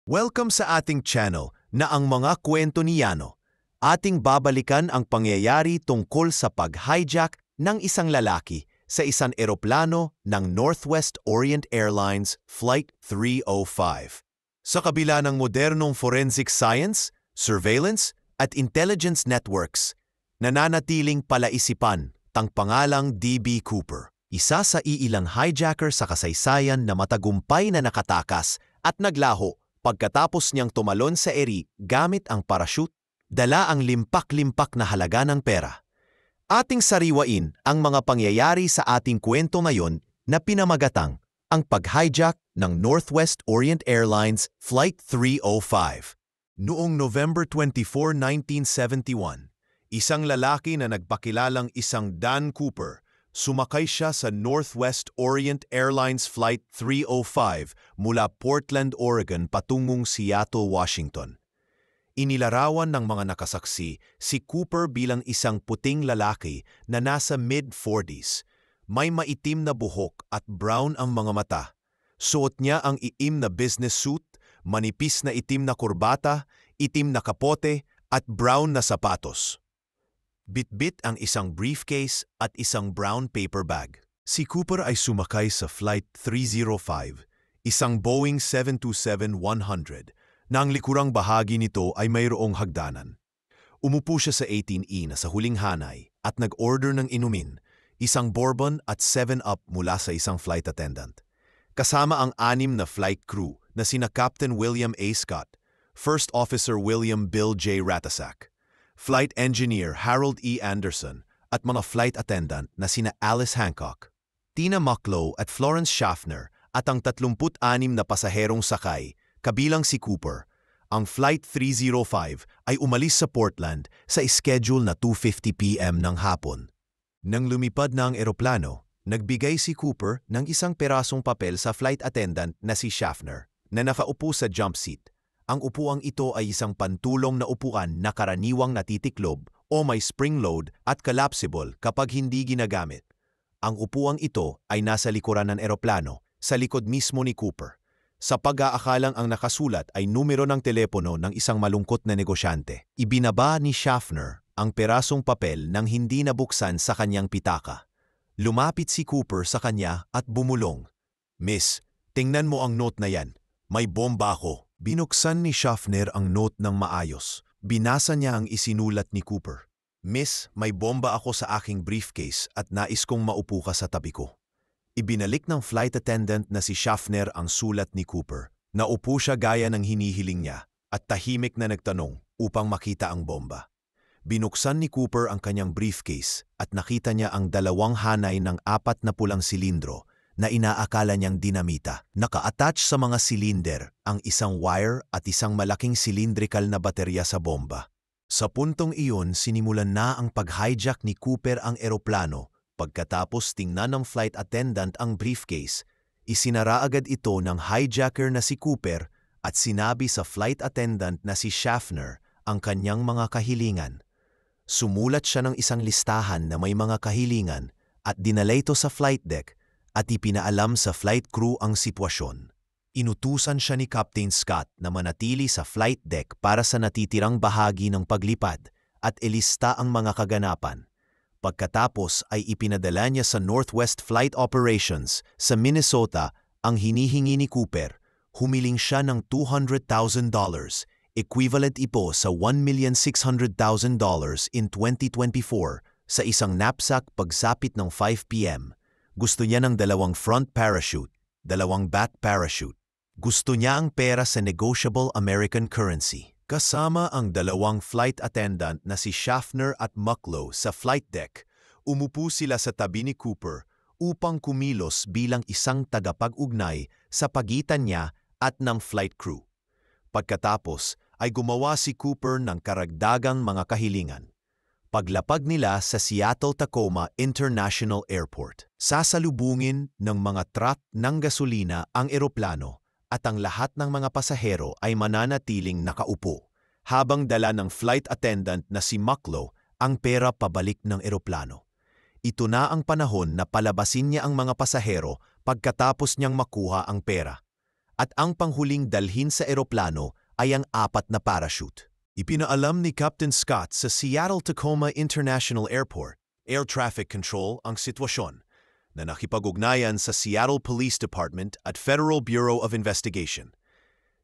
Welcome sa ating channel na ang mga kwento ni Yano. Ating babalikan ang pangyayari tungkol sa pag-hijack ng isang lalaki sa isang eroplano ng Northwest Orient Airlines Flight 305. Sa kabila ng modernong forensic science, surveillance at intelligence networks, nananatiling palaisipan tang pangalang D.B. Cooper, isa sa iilang hijacker sa kasaysayan na matagumpay na nakatakas at naglaho pagkatapos niyang tumalon sa eri gamit ang parachute, dala ang limpak-limpak na halaga ng pera. Ating sariwain ang mga pangyayari sa ating kwento ngayon na pinamagatang ang pag-hijack ng Northwest Orient Airlines Flight 305. Noong November 24, 1971, isang lalaki na nagpakilalang isang Dan Cooper, sumakay siya sa Northwest Orient Airlines Flight 305 mula Portland, Oregon patungong Seattle, Washington. Inilarawan ng mga nakasaksi si Cooper bilang isang puting lalaki na nasa mid-40s. May maitim na buhok at brown ang mga mata. Suot niya ang itim na business suit, manipis na itim na kurbata, itim na kapote at brown na sapatos. Bitbit ang isang briefcase at isang brown paper bag. Si Cooper ay sumakay sa Flight 305, isang Boeing 727-100, na ang likurang bahagi nito ay mayroong hagdanan. Umupo siya sa 18E na sa huling hanay at nag-order ng inumin, isang bourbon at 7-Up mula sa isang flight attendant. Kasama ang 6 na flight crew na sina Captain William A. Scott, First Officer William Bill J. Ratasak, Flight Engineer Harold E. Anderson at mga flight attendant na sina Alice Hancock, Tina Mucklow at Florence Schaffner at ang 36 na pasaherong sakay, kabilang si Cooper. Ang Flight 305 ay umalis sa Portland sa schedule na 2:50 p.m. ng hapon. Nang lumipad na ang eroplano, nagbigay si Cooper ng isang perasong papel sa flight attendant na si Schaffner na nakaupo sa jump seat. Ang upuang ito ay isang pantulong na upuan na karaniwang natitiklob o may spring load at collapsible kapag hindi ginagamit. Ang upuang ito ay nasa likuran ng eroplano, sa likod mismo ni Cooper. Sa pag-aakalang ang nakasulat ay numero ng telepono ng isang malungkot na negosyante. Ibinaba ni Schaffner ang perasong papel nang hindi nabuksan sa kanyang pitaka. Lumapit si Cooper sa kanya at bumulong. "Miss, tingnan mo ang note na yan. May bomba ako." Binuksan ni Schaffner ang note ng maayos. Binasa niya ang isinulat ni Cooper. "Miss, may bomba ako sa aking briefcase at nais kong maupo ka sa tabi ko." Ibinalik ng flight attendant na si Schaffner ang sulat ni Cooper. Naupo siya gaya ng hinihiling niya at tahimik na nagtanong upang makita ang bomba. Binuksan ni Cooper ang kanyang briefcase at nakita niya ang 2 hanay ng 4 na pulang silindro na inaakala niyang dinamita. Naka-attach sa mga silinder ang isang wire at isang malaking cylindrical na baterya sa bomba. Sa puntong iyon, sinimulan na ang pag-hijack ni Cooper ang eroplano. Pagkatapos tingnan ng flight attendant ang briefcase, isinara agad ito ng hijacker na si Cooper at sinabi sa flight attendant na si Schaffner ang kanyang mga kahilingan. Sumulat siya ng isang listahan na may mga kahilingan at dinala ito sa flight deck at ipinaalam sa flight crew ang sitwasyon. Inutusan siya ni Captain Scott na manatili sa flight deck para sa natitirang bahagi ng paglipad at ilista ang mga kaganapan. Pagkatapos ay ipinadala niya sa Northwest Flight Operations sa Minnesota ang hinihingi ni Cooper. Humiling siya ng $200,000, equivalent ipo sa $1,600,000 in 2024 sa isang knapsack pagsapit ng 5 p.m. Gusto niya ng 2 front parachute, 2 back parachute. Gusto niya ang pera sa negotiable American currency. Kasama ang 2 flight attendant na si Schaffner at Mucklow sa flight deck, umupo sila sa tabi ni Cooper upang kumilos bilang isang tagapag-ugnay sa pagitan niya at ng flight crew. Pagkatapos ay gumawa si Cooper ng karagdagang mga kahilingan. Paglapag nila sa Seattle-Tacoma International Airport, sasalubungin ng mga truck ng gasolina ang eroplano at ang lahat ng mga pasahero ay mananatiling nakaupo habang dala ng flight attendant na si Mucklow ang pera pabalik ng eroplano. Ito na ang panahon na palabasin niya ang mga pasahero pagkatapos niyang makuha ang pera. at ang panghuling dalhin sa eroplano ay ang 4 na parachute. Ipinaalam ni Captain Scott sa Seattle-Tacoma International Airport Air Traffic Control ang sitwasyon na nakipag-ugnayan sa Seattle Police Department at Federal Bureau of Investigation.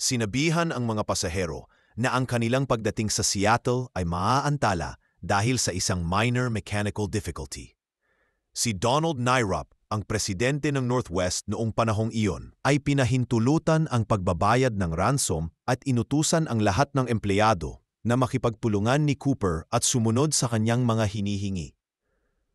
Sinabihan ang mga pasahero na ang kanilang pagdating sa Seattle ay maaantala dahil sa isang minor mechanical difficulty. Si Donald Nyrop, ang presidente ng Northwest noong panahong iyon, ay pinahintulutan ang pagbabayad ng ransom at inutusan ang lahat ng empleyado na makipagtulungan ni Cooper at sumunod sa kanyang mga hinihingi.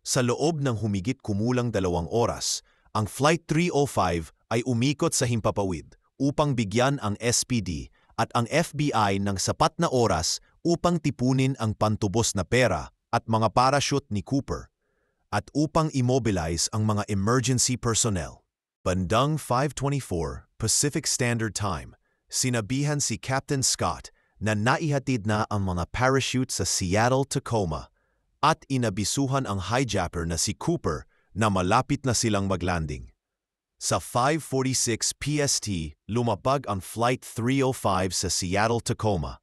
Sa loob ng humigit kumulang 2 oras, ang Flight 305 ay umikot sa himpapawid upang bigyan ang SPD at ang FBI ng sapat na oras upang tipunin ang pantubos na pera at mga parachute ni Cooper at upang immobilize ang mga emergency personnel. Bandang 5:24 Pacific Standard Time, sinabihan si Captain Scott na naihatid na ang mga parachute sa Seattle-Tacoma at inabisuhan ang hijacker na si Cooper na malapit na silang maglanding. Sa 5:46 PST, lumapag ang Flight 305 sa Seattle-Tacoma.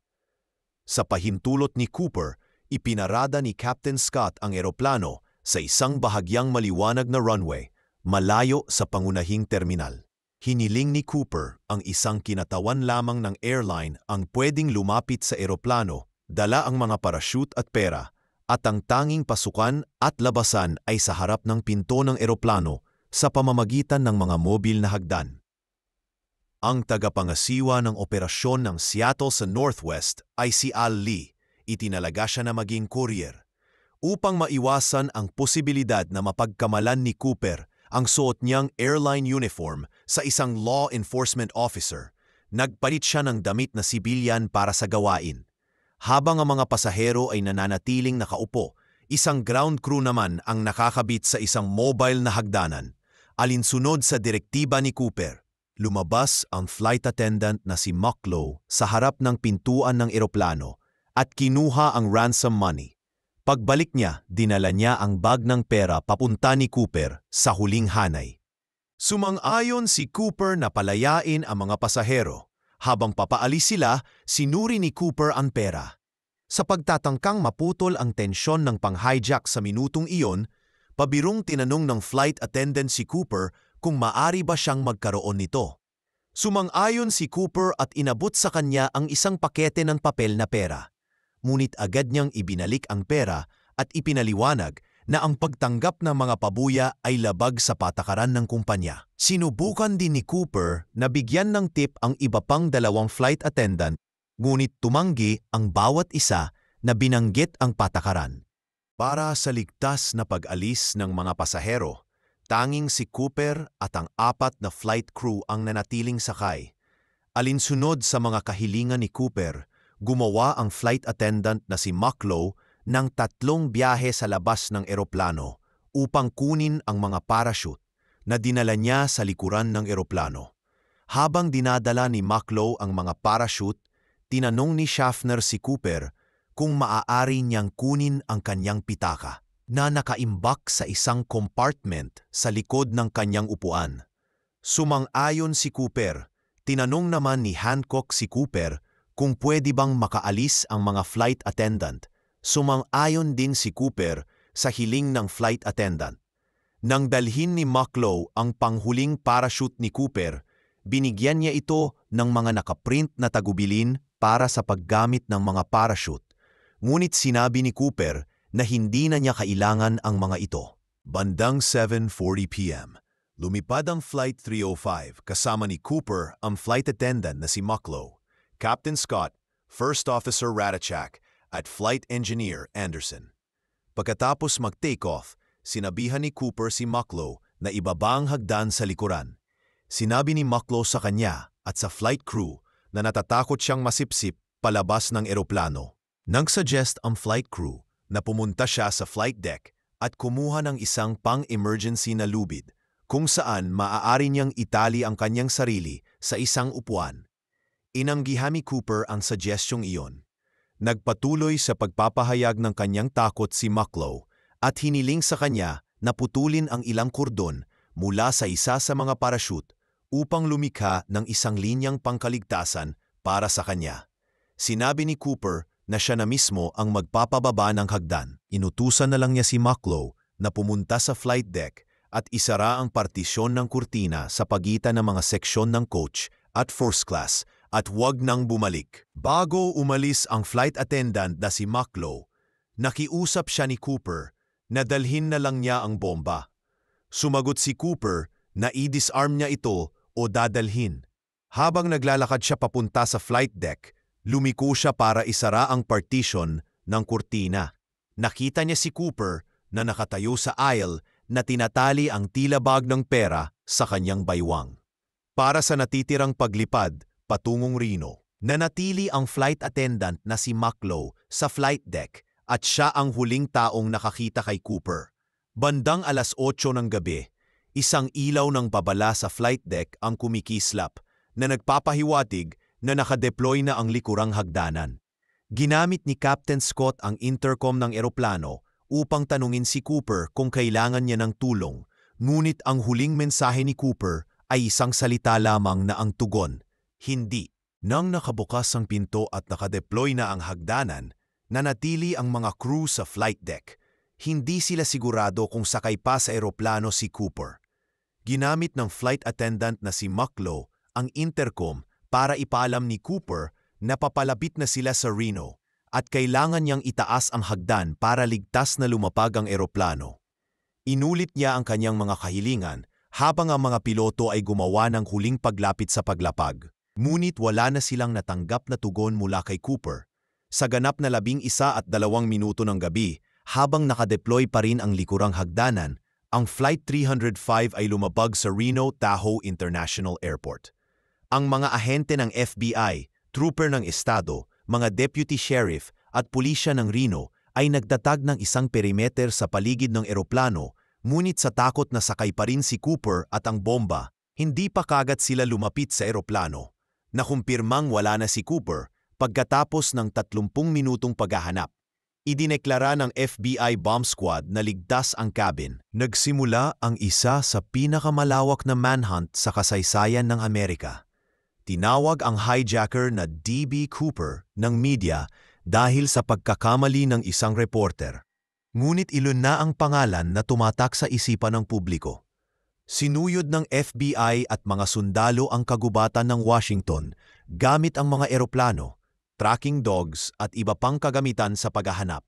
Sa pahintulot ni Cooper, ipinarada ni Captain Scott ang eroplano sa isang bahagyang maliwanag na runway, malayo sa pangunahing terminal. Hiniling ni Cooper ang isang kinatawan lamang ng airline ang pwedeng lumapit sa eroplano, dala ang mga parachute at pera, at ang tanging pasukan at labasan ay sa harap ng pinto ng eroplano sa pamamagitan ng mga mobil na hagdan. Ang tagapangasiwa ng operasyon ng Seattle sa Northwest ay si Al Lee. Itinalaga siya na maging courier. Upang maiwasan ang posibilidad na mapagkamalan ni Cooper ang suot niyang airline uniform sa isang law enforcement officer, nagpalit siya ng damit na sibilyan para sa gawain. Habang ang mga pasahero ay nananatiling nakaupo, isang ground crew naman ang nakakabit sa isang mobile na hagdanan. Alinsunod sa direktiba ni Cooper, lumabas ang flight attendant na si Mucklow sa harap ng pintuan ng eroplano at kinuha ang ransom money. Pagbalik niya, dinala niya ang bag ng pera papunta ni Cooper sa huling hanay. Sumang-ayon si Cooper na palayain ang mga pasahero. Habang papaalis sila, sinuri ni Cooper ang pera. Sa pagtatangkang maputol ang tensyon ng pang-hijack sa minutong iyon, pabirong tinanong ng flight attendant si Cooper kung maari ba siyang magkaroon nito. Sumang-ayon si Cooper at inabot sa kanya ang isang pakete ng papel na pera. Ngunit agad niyang ibinalik ang pera at ipinaliwanag na ang pagtanggap ng mga pabuya ay labag sa patakaran ng kumpanya. Sinubukan din ni Cooper na bigyan ng tip ang iba pang 2 flight attendant, ngunit tumanggi ang bawat isa na binanggit ang patakaran. Para sa ligtas na pag-alis ng mga pasahero, tanging si Cooper at ang 4 na flight crew ang nanatiling sakay. Alinsunod sa mga kahilingan ni Cooper, gumawa ang flight attendant na si Mucklow ng 3 biyahe sa labas ng eroplano upang kunin ang mga parachute na dinala niya sa likuran ng eroplano. Habang dinadala ni Mucklow ang mga parachute, tinanong ni Schaffner si Cooper kung maaari niyang kunin ang kanyang pitaka na nakaimbak sa isang compartment sa likod ng kanyang upuan. Sumang-ayon si Cooper. Tinanong naman ni Hancock si Cooper kung pwede bang makaalis ang mga flight attendant. Sumang-ayon din si Cooper sa hiling ng flight attendant. Nang dalhin ni Mucklow ang panghuling parachute ni Cooper, binigyan niya ito ng mga nakaprint na tagubilin para sa paggamit ng mga parachute. Ngunit sinabi ni Cooper na hindi na niya kailangan ang mga ito. Bandang 7:40 p.m., lumipad ang Flight 305 kasama ni Cooper ang flight attendant na si Mucklow, Captain Scott, First Officer Ratachak, at Flight Engineer Anderson. Pagkatapos mag-take off, sinabihan ni Cooper si Mucklow na ibaba ang hagdan sa likuran. Sinabi ni Mucklow sa kanya at sa flight crew na natatakot siyang masipsip palabas ng eroplano. Nag-suggest ang flight crew na pumunta siya sa flight deck at kumuha ng isang pang-emergency na lubid kung saan maaari niyang itali ang kanyang sarili sa isang upuan. Inanggihan ni Cooper ang suggestyong iyon. Nagpatuloy sa pagpapahayag ng kanyang takot si Mucklow at hiniling sa kanya na putulin ang ilang kordon mula sa isa sa mga parachute upang lumikha ng isang linyang pangkaligtasan para sa kanya. Sinabi ni Cooper na siya na mismo ang magpapababa ng hagdan. Inutusan na lang niya si Mucklow na pumunta sa flight deck at isara ang partisyon ng kurtina sa pagitan ng mga seksyon ng coach at first class at huwag nang bumalik. Bago umalis ang flight attendant na si Mucklow, nakiusap siya ni Cooper na dalhin na lang niya ang bomba. Sumagot si Cooper na i-disarm niya ito o dadalhin. Habang naglalakad siya papunta sa flight deck, lumiko siya para isara ang partition ng kurtina. Nakita niya si Cooper na nakatayo sa aisle na tinatali ang tila bag ng pera sa kanyang baywang. Para sa natitirang paglipad patungong Reno, nanatili ang flight attendant na si Mucklow sa flight deck at siya ang huling taong nakakita kay Cooper. Bandang 8:00 ng gabi, isang ilaw ng babala sa flight deck ang kumikislap na nagpapahiwatig na nakadeploy na ang likurang hagdanan. Ginamit ni Captain Scott ang intercom ng eroplano upang tanungin si Cooper kung kailangan niya ng tulong, ngunit ang huling mensahe ni Cooper ay isang salita lamang na ang tugon, hindi. Nang nakabukas ang pinto at nakadeploy na ang hagdanan, nanatili ang mga crew sa flight deck. Hindi sila sigurado kung sakay pa sa eroplano si Cooper. Ginamit ng flight attendant na si Mucklow ang intercom para ipaalam ni Cooper na papalapit na sila sa Reno at kailangan niyang itaas ang hagdan para ligtas na lumapag ang eroplano. Inulit niya ang kanyang mga kahilingan habang ang mga piloto ay gumawa ng huling paglapit sa paglapag. Ngunit wala na silang natanggap na tugon mula kay Cooper. Sa ganap na 11:02 ng gabi, habang nakadeploy pa rin ang likurang hagdanan, ang Flight 305 ay lumabag sa Reno Tahoe International Airport. Ang mga ahente ng FBI, trooper ng estado, mga deputy sheriff at pulisya ng Reno ay nagtatag ng isang perimeter sa paligid ng eroplano, ngunit sa takot na sakay pa rin si Cooper at ang bomba, hindi pa kagad sila lumapit sa eroplano. Nakumpirmang wala na si Cooper pagkatapos ng 30 minutong paghahanap. Idineklara ng FBI bomb squad na ligtas ang cabin. Nagsimula ang isa sa pinakamalawak na manhunt sa kasaysayan ng Amerika. Tinawag ang hijacker na D.B. Cooper ng media dahil sa pagkakamali ng isang reporter. Ngunit iyon na ang pangalan na tumatak sa isipan ng publiko. Sinuyod ng FBI at mga sundalo ang kagubatan ng Washington gamit ang mga eroplano, tracking dogs at iba pang kagamitan sa paghahanap.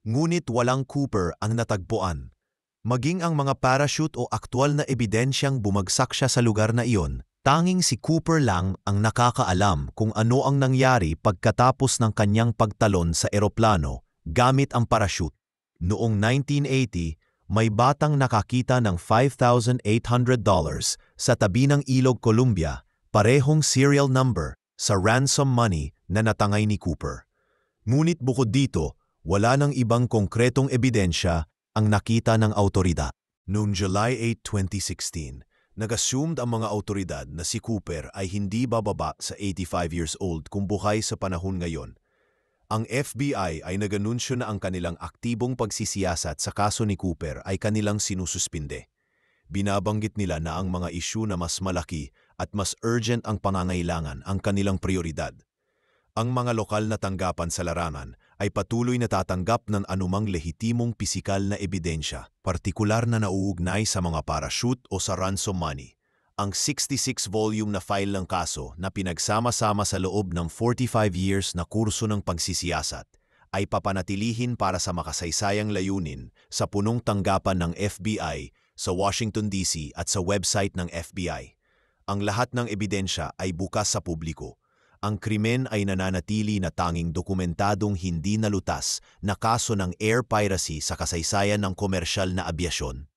Ngunit walang Cooper ang natagpuan. Maging ang mga parachute o aktwal na ebidensyang bumagsak siya sa lugar na iyon, tanging si Cooper lang ang nakakaalam kung ano ang nangyari pagkatapos ng kanyang pagtalon sa eroplano gamit ang parachute. Noong 1980, may batang nakakita ng $5,800 sa tabi ng Ilog Columbia, parehong serial number sa ransom money na natangay ni Cooper. Ngunit bukod dito, wala nang ibang konkretong ebidensya ang nakita ng awtoridad. Noong July 8, 2016, nag-assumed ang mga awtoridad na si Cooper ay hindi bababa sa 85 years old kung buhay sa panahon ngayon. Ang FBI ay nag-anunsyo na ang kanilang aktibong pagsisiyasat sa kaso ni Cooper ay kanilang sinususpinde. Binabanggit nila na ang mga isyu na mas malaki at mas urgent ang pangangailangan ang kanilang prioridad. Ang mga lokal na tanggapan sa larangan ay patuloy na tatanggap ng anumang lehitimong pisikal na ebidensya, partikular na nauugnay sa mga parachute o sa ransom money. Ang 66-volume na file ng kaso na pinagsama-sama sa loob ng 45 years na kurso ng pagsisiyasat ay papanatilihin para sa makasaysayang layunin sa punong tanggapan ng FBI sa Washington, D.C. at sa website ng FBI. Ang lahat ng ebidensya ay bukas sa publiko. Ang krimen ay nananatili na tanging dokumentadong hindi nalutas na kaso ng air piracy sa kasaysayan ng komersyal na abyasyon.